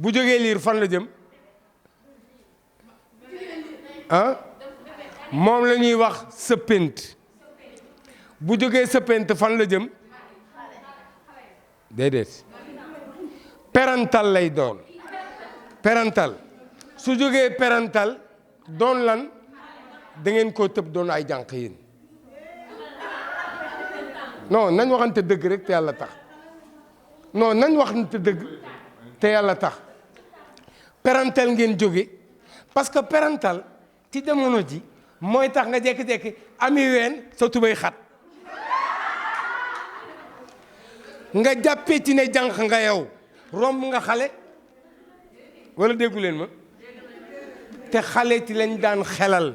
bu jógee liir fan la jëm ah moom la ñuy wax sëppent bu jógee sëppent fan la jëm déedéet parental lay doon parental su jógee parental doon lan da ngeen koo tëb doon ay jànq yéen non nañ waxante dëgg rek te yàlla tax non nañ waxante dëgg te yàlla tax parental ngeen jóge parce que parental ci jamono ji mooy tax nga jekki-jekki ami ween sa tubay xat nga jàppee ci ne jànq nga yow romb nga xale wala déggu leen ma te xale ci lañ daan xelal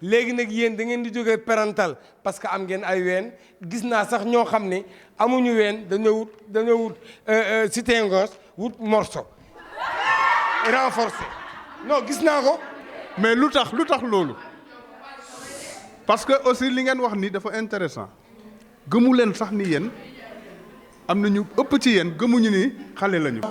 léegi nag yéen da ngeen di jógee parental parce que am ngeen ay ween gis naa sax ñoo xam ne amuñu ween dañoo wut citengos wut morceau renforcé non gis naa ko. mais lu tax loolu parce que aussi li ngeen wax ni dafa intéressant gëmu leen sax ni yéen am na ñu ëpp ci yéen gëmuñu ni xale lañu.